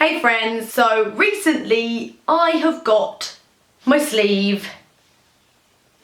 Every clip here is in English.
Hey friends, so recently I have got my sleeve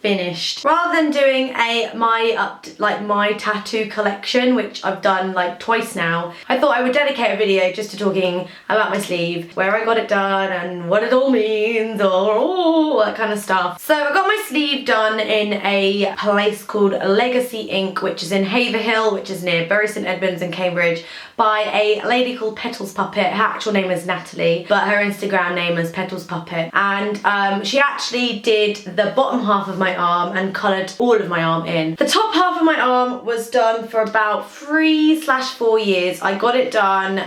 finished. Rather than doing my tattoo collection, which I've done like twice now, I thought I would dedicate a video just to talking about my sleeve, where I got it done and what it all means, or all that kind of stuff. So I got my sleeve done in a place called Legacy Ink, which is in Haverhill, which is near Bury St Edmunds in Cambridge, by a lady called Petals Puppet. Her actual name is Natalie, but her Instagram name is Petals Puppet. And she actually did the bottom half of my arm and coloured all of my arm in. The top half of my arm was done for about 3/4 years. I got it done.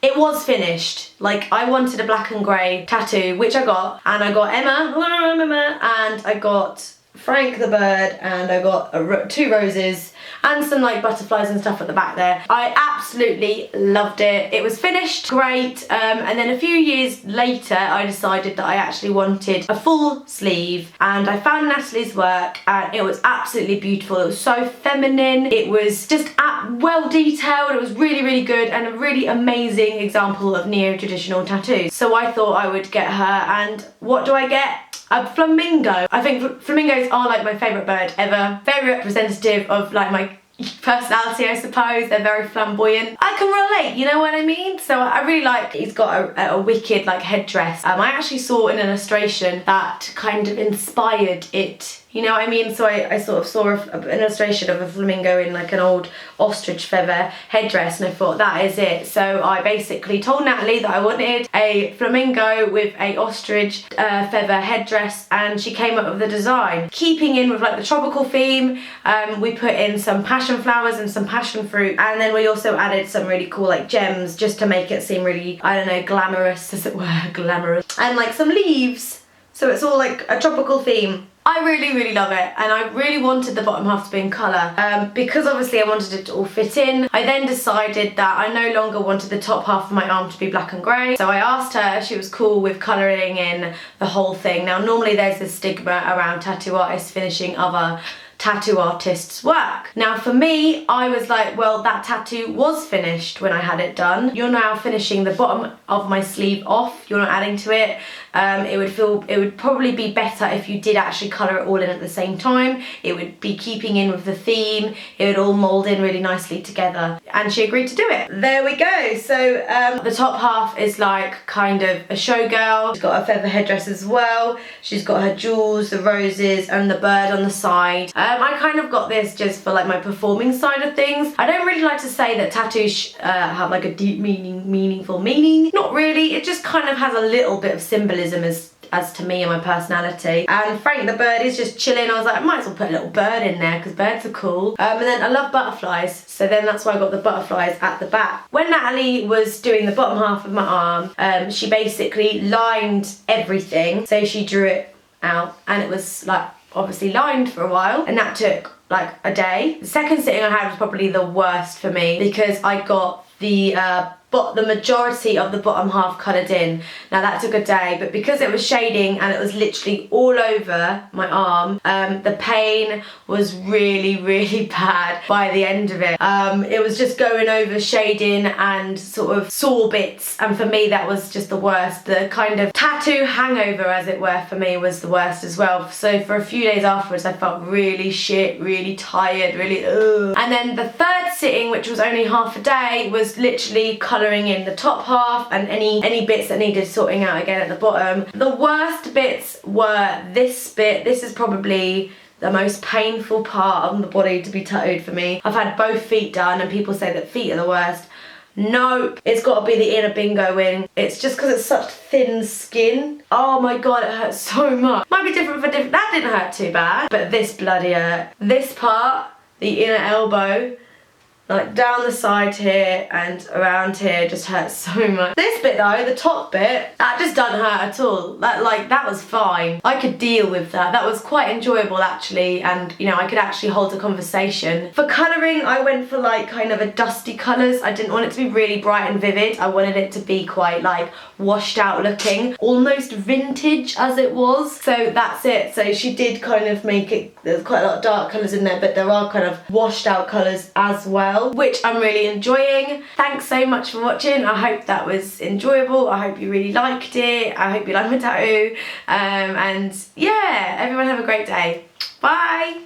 It was finished. Like, I wanted a black and grey tattoo, which I got. And I got Emma, and I got Frank the bird, and I got 2 roses and some like butterflies and stuff at the back there. I absolutely loved it. It was finished, great. And then a few years later I decided that I actually wanted a full sleeve, and I found Natalie's work and it was absolutely beautiful. It was so feminine, it was just well detailed, it was really good, and a really amazing example of neo-traditional tattoos. So I thought I would get her, and what do I get? A flamingo. I think flamingos are like my favourite bird ever. Very representative of like my personality, I suppose. They're very flamboyant. I can relate, you know what I mean? So I really like, he's got a wicked like headdress. I actually saw an illustration that kind of inspired it. You know what I mean? So I sort of saw an illustration of a flamingo in like an old ostrich feather headdress, and I thought that is it. So I basically told Natalie that I wanted a flamingo with a ostrich feather headdress, and she came up with the design. Keeping in with like the tropical theme, we put in some passion flowers and some passion fruit, and then we also added some really cool like gems just to make it seem really, I don't know, glamorous as it were, glamorous. And like some leaves. So it's all like a tropical theme. I really love it, and I really wanted the bottom half to be in colour because obviously I wanted it to all fit in. I then decided that I no longer wanted the top half of my arm to be black and grey, so I asked her if she was cool with colouring in the whole thing. Now normally there's this stigma around tattoo artists finishing other tattoo artists' work. Now for me, I was like, well, that tattoo was finished when I had it done. You're now finishing the bottom of my sleeve off, you're not adding to it. It would probably be better if you did actually colour it all in at the same time. It would be keeping in with the theme, it would all mould in really nicely together. And she agreed to do it. There we go. So the top half is like kind of a showgirl. She's got a feather headdress as well. She's got her jewels, the roses, and the bird on the side. I kind of got this just for like my performing side of things. I don't really like to say that tattoos have like a deep meaningful meaning. Not really, it just kind of has a little bit of symbolism as to me and my personality. And Frank the bird is just chilling. I was like, I might as well put a little bird in there because birds are cool. And then I love butterflies, so then that's why I got the butterflies at the back. When Natalie was doing the bottom half of my arm, she basically lined everything. So she drew it out, and it was like obviously lined for a while, and that took like a day. The second sitting I had was probably the worst for me because I got the majority of the bottom half coloured in. Now that took a day, but because it was shading and it was literally all over my arm, the pain was really bad by the end of it. It was just going over shading and sort of sore bits, and for me that was just the worst. The kind of tattoo hangover, as it were, for me was the worst as well. So for a few days afterwards I felt really shit, really tired, really ugh. And then the third sitting, which was only half a day, was literally colouring in the top half and any bits that needed sorting out again at the bottom. The worst bits were this bit. This is probably the most painful part of the body to be tattooed for me. I've had both feet done and people say that feet are the worst. Nope, it's got to be the inner bingo wing. It's just because it's such thin skin. Oh my god, it hurts so much. Might be different for different. That didn't hurt too bad, but this bloody hurt. This part, the inner elbow, like down the side here and around here, just hurts so much. This bit though, the top bit, that just doesn't hurt at all. That was fine. I could deal with that. That was quite enjoyable actually, and you know, I could actually hold a conversation. For colouring, I went for like kind of a dusty colours. I didn't want it to be really bright and vivid. I wanted it to be quite like washed out looking, almost vintage as it was. So that's it. So she did kind of make it, there's quite a lot of dark colours in there, but there are kind of washed out colours as well. well, which I'm really enjoying. Thanks so much for watching. I hope that was enjoyable. I hope you really liked it. I hope you like my tattoo. And yeah, everyone have a great day. Bye.